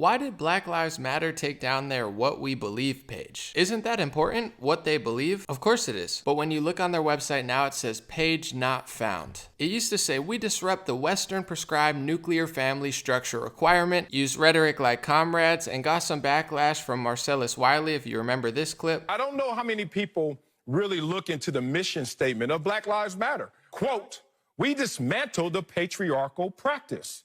Why did Black Lives Matter take down their What We Believe page? Isn't that important, what they believe? Of course it is. But when you look on their website now, it says page not found. It used to say, we disrupt the Western prescribed nuclear family structure requirement, use rhetoric like comrades, and got some backlash from Marcellus Wiley, if you remember this clip. I don't know how many people really look into the mission statement of Black Lives Matter. Quote, we dismantle the patriarchal practice.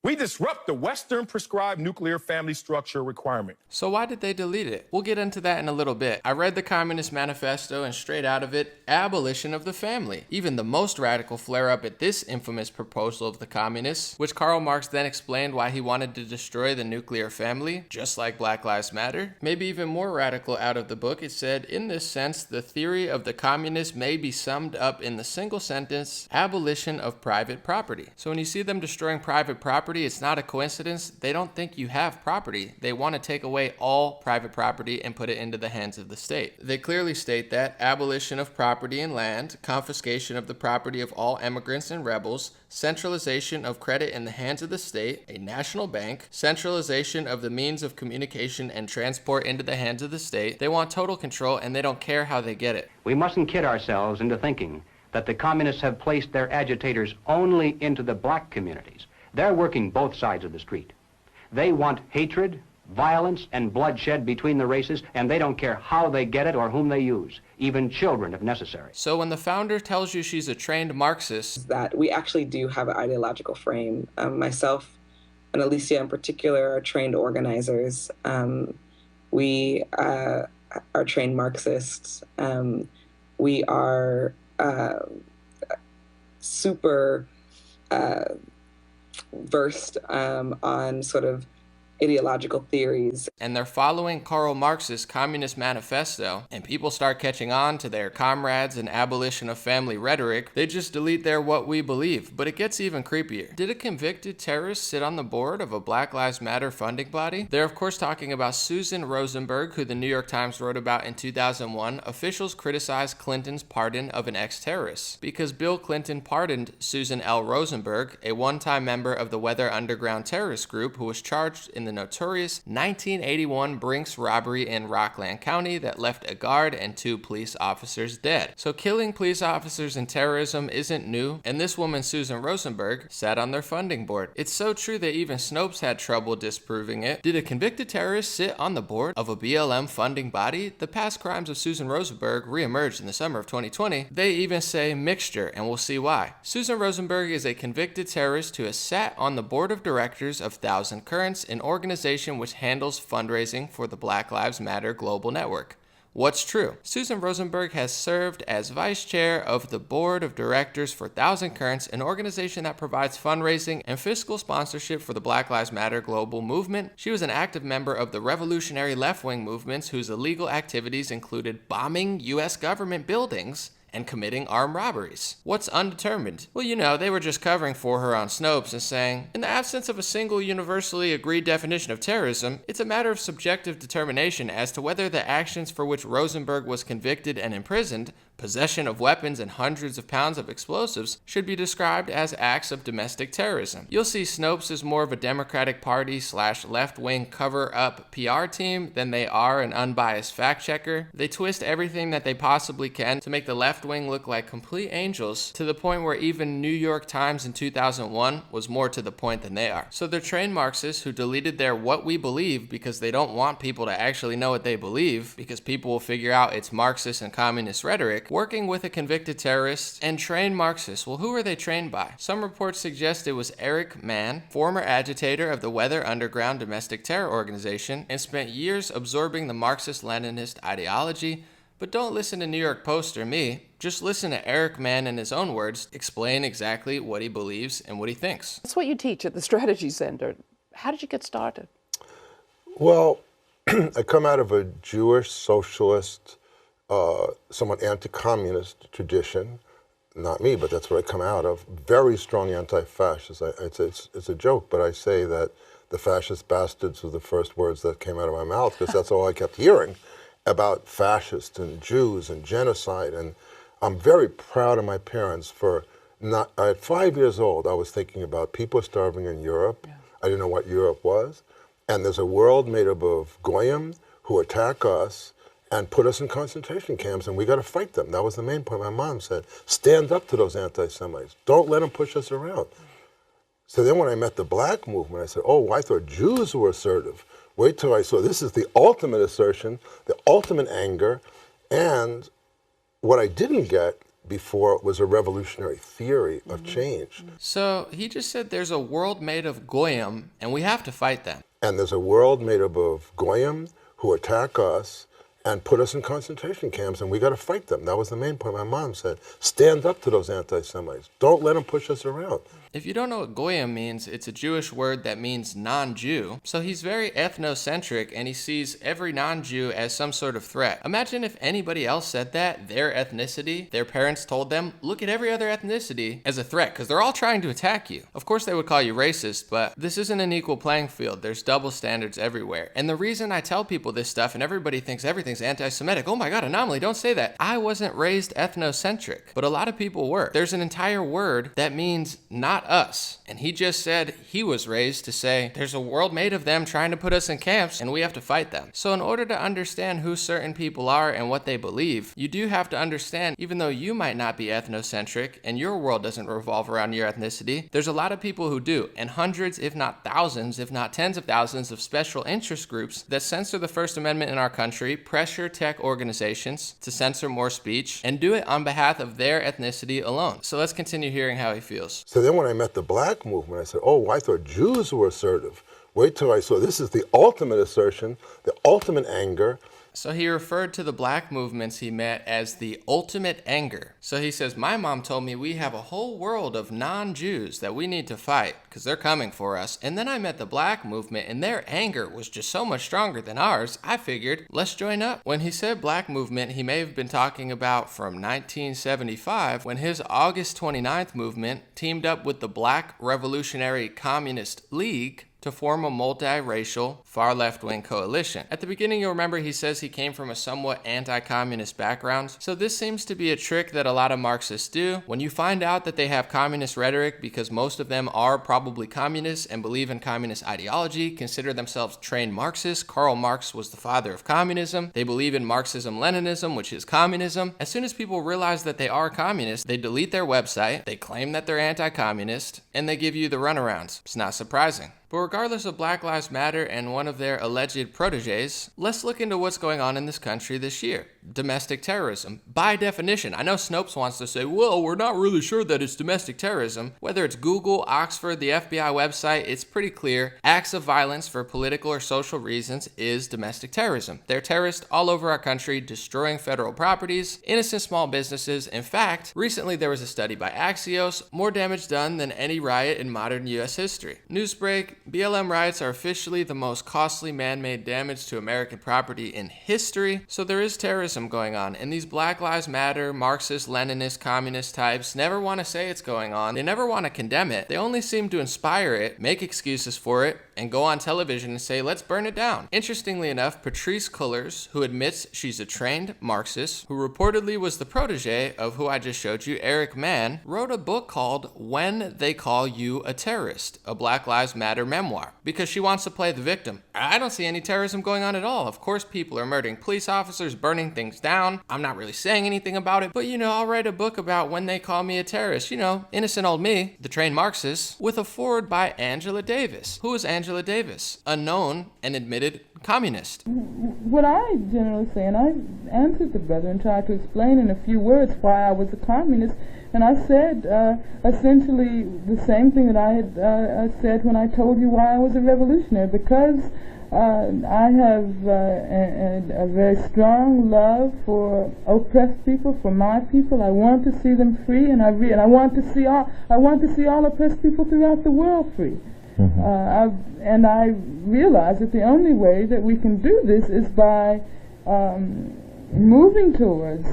We disrupt the Western prescribed nuclear family structure requirement. So why did they delete it? We'll get into that in a little bit. I read the Communist Manifesto, and straight out of it, abolition of the family. Even the most radical flare up at this infamous proposal of the communists, which Karl Marx then explained why he wanted to destroy the nuclear family, just like Black Lives Matter. Maybe even more radical out of the book, it said, in this sense, the theory of the communists may be summed up in the single sentence, abolition of private property. So when you see them destroying private property, it's not a coincidence. They don't think you have property. They want to take away all private property and put it into the hands of the state. They clearly state that abolition of property and land, confiscation of the property of all immigrants and rebels, centralization of credit in the hands of the state, a national bank, centralization of the means of communication and transport into the hands of the state. They want total control, and they don't care how they get it. We mustn't kid ourselves into thinking that the communists have placed their agitators only into the black communities. They're working both sides of the street. They want hatred, violence, and bloodshed between the races, and they don't care how they get it or whom they use, even children if necessary. So when the founder tells you she's a trained Marxist, that we actually do have an ideological frame. Myself and Alicia in particular are trained organizers. We are trained Marxists. We are super versed on sort of ideological theories. And they're following Karl Marx's Communist Manifesto, and people start catching on to their comrades and abolition of family rhetoric, they just delete their What We Believe. But it gets even creepier. Did a convicted terrorist sit on the board of a Black Lives Matter funding body? They're of course talking about Susan Rosenberg, who the New York Times wrote about in 2001. Officials criticized Clinton's pardon of an ex-terrorist because Bill Clinton pardoned Susan L. Rosenberg, a one-time member of the Weather Underground terrorist group who was charged in the notorious 1981 Brinks robbery in Rockland County that left a guard and 2 police officers dead. So killing police officers and terrorism isn't new, and this woman, Susan Rosenberg, sat on their funding board. It's so true that even Snopes had trouble disproving it. Did a convicted terrorist sit on the board of a BLM funding body? The past crimes of Susan Rosenberg reemerged in the summer of 2020. They even say mixture, and we'll see why. Susan Rosenberg is a convicted terrorist who has sat on the board of directors of Thousand Currents, an organization which handles fundraising for the Black Lives Matter global network. What's true? Susan Rosenberg has served as vice chair of the board of directors for Thousand Currents, an organization that provides fundraising and fiscal sponsorship for the Black Lives Matter global movement. She was an active member of the revolutionary left-wing movements whose illegal activities included bombing U.S. government buildings and committing armed robberies. What's undetermined? Well, you know, they were just covering for her on Snopes and saying, in the absence of a single universally agreed definition of terrorism, it's a matter of subjective determination as to whether the actions for which Rosenberg was convicted and imprisoned, possession of weapons and hundreds of pounds of explosives, should be described as acts of domestic terrorism. You'll see Snopes is more of a Democratic Party / left-wing cover-up PR team than they are an unbiased fact-checker. They twist everything that they possibly can to make the left-wing look like complete angels, to the point where even New York Times in 2001 was more to the point than they are. So they're trained Marxists who deleted their What We Believe because they don't want people to actually know what they believe, because people will figure out it's Marxist and communist rhetoric, working with a convicted terrorist and trained Marxists. Well, who are they trained by? Some reports suggest it was Eric Mann, former agitator of the Weather Underground domestic terror organization, and spent years absorbing the Marxist-Leninist ideology. But don't listen to New York Post or me. Just listen to Eric Mann, in his own words, explain exactly what he believes and what he thinks. That's what you teach at the Strategy Center. How did you get started? Well, I come out of a Jewish, socialist, somewhat anti-communist tradition. Not me, but that's what I come out of. Very strong anti-fascist. It's a joke, but I say that the fascist bastards were the first words that came out of my mouth, because that's all I kept hearing about fascists and Jews and genocide. And I'm very proud of my parents for not, at 5 years old, I was thinking about people starving in Europe. Yeah. I didn't know what Europe was. And there's a world made up of goyim who attack us and put us in concentration camps, and we got to fight them. That was the main point. My mom said, stand up to those anti-Semites. Don't let them push us around. So then when I met the black movement, I said, oh, I thought Jews were assertive. Wait till I saw this is the ultimate assertion, the ultimate anger, and what I didn't get before was a revolutionary theory of change. So he just said there's a world made of goyim, and we have to fight them. And there's a world made up of goyim who attack us and put us in concentration camps, and we got to fight them. That was the main point. My mom said, stand up to those anti-Semites. Don't let them push us around. If you don't know what goyim means, it's a Jewish word that means non-Jew. So he's very ethnocentric, and he sees every non-Jew as some sort of threat. Imagine if anybody else said that, their ethnicity, their parents told them, look at every other ethnicity as a threat, because they're all trying to attack you. Of course they would call you racist, but this isn't an equal playing field. There's double standards everywhere. And the reason I tell people this stuff, and everybody thinks everything's anti-Semitic, oh my God, anomaly, don't say that. I wasn't raised ethnocentric, but a lot of people were. There's an entire word that means not us. And he just said he was raised to say there's a world made of them trying to put us in camps and we have to fight them. So in order to understand who certain people are and what they believe, you do have to understand, even though you might not be ethnocentric and your world doesn't revolve around your ethnicity, there's a lot of people who do, and hundreds, if not thousands, if not tens of thousands of special interest groups that censor the First Amendment in our country, pressure tech organizations to censor more speech, and do it on behalf of their ethnicity alone. So let's continue hearing how he feels. So then when I met the black movement, I said, oh, I thought Jews were assertive. Wait till I saw this is the ultimate assertion, the ultimate anger. So he referred to the black movements he met as the ultimate anger. So he says, my mom told me we have a whole world of non-Jews that we need to fight because they're coming for us. And then I met the black movement and their anger was just so much stronger than ours. I figured, let's join up. When he said black movement, he may have been talking about from 1975 when his August 29th movement teamed up with the Black Revolutionary Communist League to form a multiracial, far left-wing coalition. At the beginning, you'll remember he says he came from a somewhat anti-communist background. So this seems to be a trick that a lot of Marxists do. When you find out that they have communist rhetoric, because most of them are probably communists and believe in communist ideology, consider themselves trained Marxists. Karl Marx was the father of communism. They believe in Marxism-Leninism, which is communism. As soon as people realize that they are communists, they delete their website, they claim that they're anti-communist, and they give you the runarounds. It's not surprising. But regardless of Black Lives Matter and one of their alleged proteges, let's look into what's going on in this country this year. Domestic terrorism. By definition, I know Snopes wants to say, well, we're not really sure that it's domestic terrorism. Whether it's Google, Oxford, the FBI website, it's pretty clear. Acts of violence for political or social reasons is domestic terrorism. They're terrorists all over our country, destroying federal properties, innocent small businesses. In fact, recently there was a study by Axios, more damage done than any riot in modern U.S. history. Newsbreak, BLM riots are officially the most costly man-made damage to American property in history, so there is terrorism going on, and these Black Lives Matter, Marxist, Leninist, communist types never want to say it's going on. They never want to condemn it. They only seem to inspire it, make excuses for it, and go on television and say, let's burn it down. Interestingly enough, Patrisse Cullors, who admits she's a trained Marxist, who reportedly was the protege of who I just showed you, Eric Mann, wrote a book called When They Call You a Terrorist, a Black Lives Matter memoir, because she wants to play the victim. I don't see any terrorism going on at all. Of course, people are murdering police officers, burning things down. I'm not really saying anything about it, but I'll write a book about when they call me a terrorist. Innocent old me, the trained Marxist, with a foreword by Angela Davis. Who is Angela Davis? A known and admitted communist. What I generally say, and I answered the brother and tried to explain in a few words why I was a communist, and I said essentially the same thing that I had said when I told you why I was a revolutionary, because I have a very strong love for oppressed people, for my people. I want to see them free, and I want to see all oppressed people throughout the world free. And I realize that the only way that we can do this is by moving towards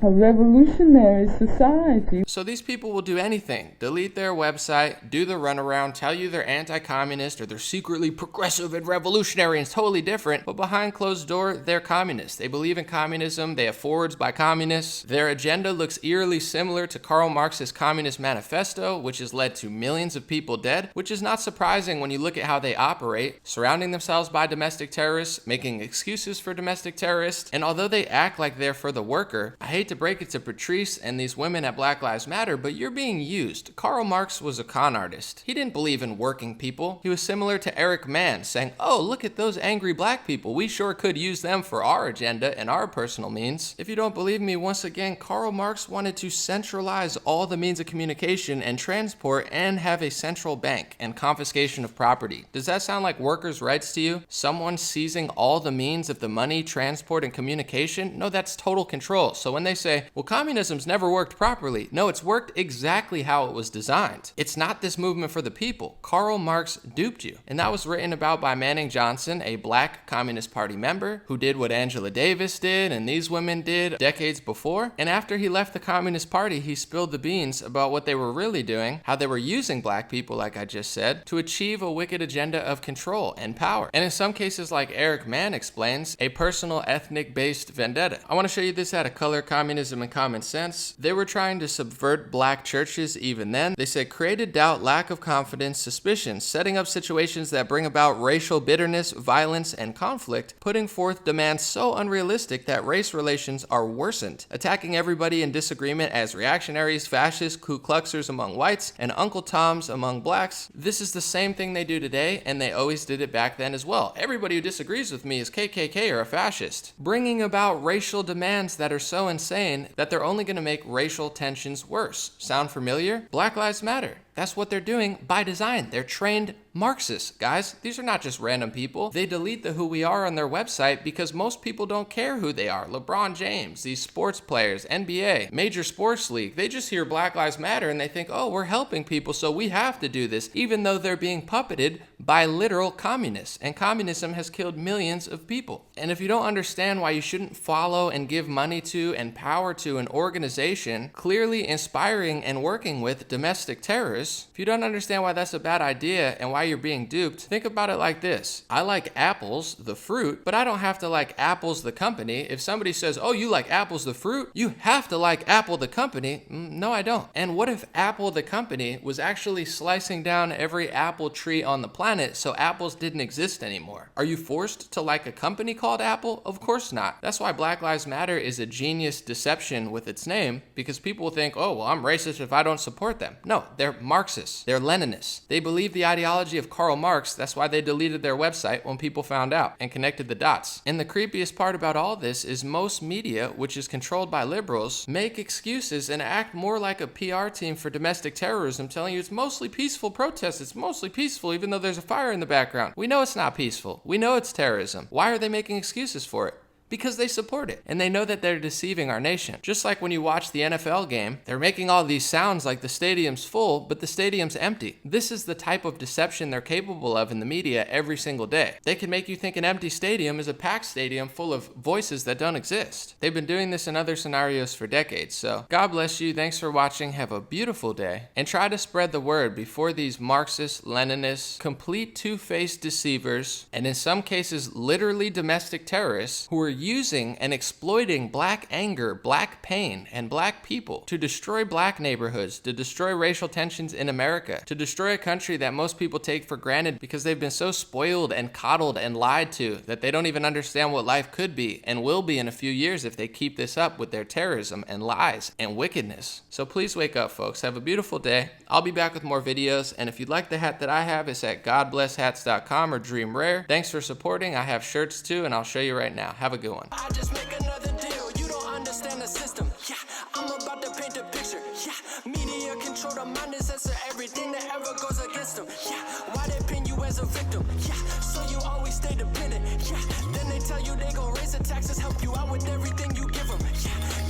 revolutionary society. So these people will do anything, delete their website, do the runaround, tell you they're anti-communist or they're secretly progressive and revolutionary and it's totally different, but behind closed door, they're communists. They believe in communism, they have forwards by communists. Their agenda looks eerily similar to Karl Marx's Communist Manifesto, which has led to millions of people dead, which is not surprising when you look at how they operate, surrounding themselves by domestic terrorists, making excuses for domestic terrorists, and although they act like they're for the worker, I hate to break it to Patrice and these women at Black Lives Matter, but you're being used. Karl Marx was a con artist. He didn't believe in working people. He was similar to Eric Mann, saying, oh, look at those angry black people. We sure could use them for our agenda and our personal means. If you don't believe me, once again, Karl Marx wanted to centralize all the means of communication and transport and have a central bank and confiscation of property. Does that sound like workers' rights to you? Someone seizing all the means of the money, transport, and communication? No, that's total control. So when they say, well, communism's never worked properly. No, it's worked exactly how it was designed. It's not this movement for the people. Karl Marx duped you. And that was written about by Manning Johnson, a black Communist Party member who did what Angela Davis did and these women did decades before. And after he left the Communist Party, he spilled the beans about what they were really doing, how they were using black people, like I just said, to achieve a wicked agenda of control and power. And in some cases, like Eric Mann explains, a personal ethnic-based vendetta. I want to show you this out of Color, Communism, and Common Sense. They were trying to subvert black churches even then. They said created doubt, lack of confidence, suspicion, setting up situations that bring about racial bitterness, violence, and conflict, putting forth demands so unrealistic that race relations are worsened, attacking everybody in disagreement as reactionaries, fascists, Ku Kluxers among whites, and Uncle Toms among blacks. This is the same thing they do today, and they always did it back then as well. Everybody who disagrees with me is KKK or a fascist, bringing about racial demands that are so insane that they're only going to make racial tensions worse. Sound familiar? Black Lives Matter. That's what they're doing by design. They're trained Marxists, guys. These are not just random people. They delete the who we are on their website because most people don't care who they are. LeBron James, these sports players, NBA, major sports league, they just hear Black Lives Matter and they think, oh, we're helping people, so we have to do this, even though they're being puppeted by literal communists. And communism has killed millions of people. And if you don't understand why you shouldn't follow and give money to and power to an organization clearly inspiring and working with domestic terrorists, if you don't understand why that's a bad idea and why you're being duped, think about it like this. I like apples, the fruit, but I don't have to like apples, the company. If somebody says, oh, you like apples, the fruit, you have to like Apple, the company. No, I don't. And what if Apple, the company, was actually slicing down every apple tree on the planet so apples didn't exist anymore? Are you forced to like a company called Apple? Of course not. That's why Black Lives Matter is a genius deception with its name, because people will think, oh, well, I'm racist if I don't support them. No, they're Marxists. They're Leninists. They believe the ideology of Karl Marx. That's why they deleted their website when people found out and connected the dots. And the creepiest part about all this is most media, which is controlled by liberals, make excuses and act more like a PR team for domestic terrorism, telling you it's mostly peaceful protests. It's mostly peaceful, even though there's a fire in the background. We know it's not peaceful. We know it's terrorism. Why are they making excuses for it? Because they support it, and they know that they're deceiving our nation. Just like when you watch the NFL game, they're making all these sounds like the stadium's full, but the stadium's empty. This is the type of deception they're capable of in the media every single day. They can make you think an empty stadium is a packed stadium full of voices that don't exist. They've been doing this in other scenarios for decades, so God bless you, thanks for watching, have a beautiful day, and try to spread the word before these Marxist, Leninist, complete two-faced deceivers, and in some cases literally domestic terrorists who are using and exploiting black anger, black pain, and black people to destroy black neighborhoods, to destroy racial tensions in America, to destroy a country that most people take for granted because they've been so spoiled and coddled and lied to that they don't even understand what life could be and will be in a few years if they keep this up with their terrorism and lies and wickedness. So please wake up, folks. Have a beautiful day. I'll be back with more videos, and if you'd like the hat that I have, it's at godblesshats.com or Dream Rare. Thanks for supporting. I have shirts too, and I'll show you right now. Have a good one. I just make another deal. You don't understand the system. Yeah, I'm about to paint a picture. Yeah, media control the mind and censor everything that ever goes against them. Yeah, why they pin you as a victim? Yeah, so you always stay dependent. Yeah, then they tell you they gon' raise the taxes, help you out with everything you give them.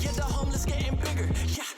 Yeah, the homeless getting bigger. Yeah.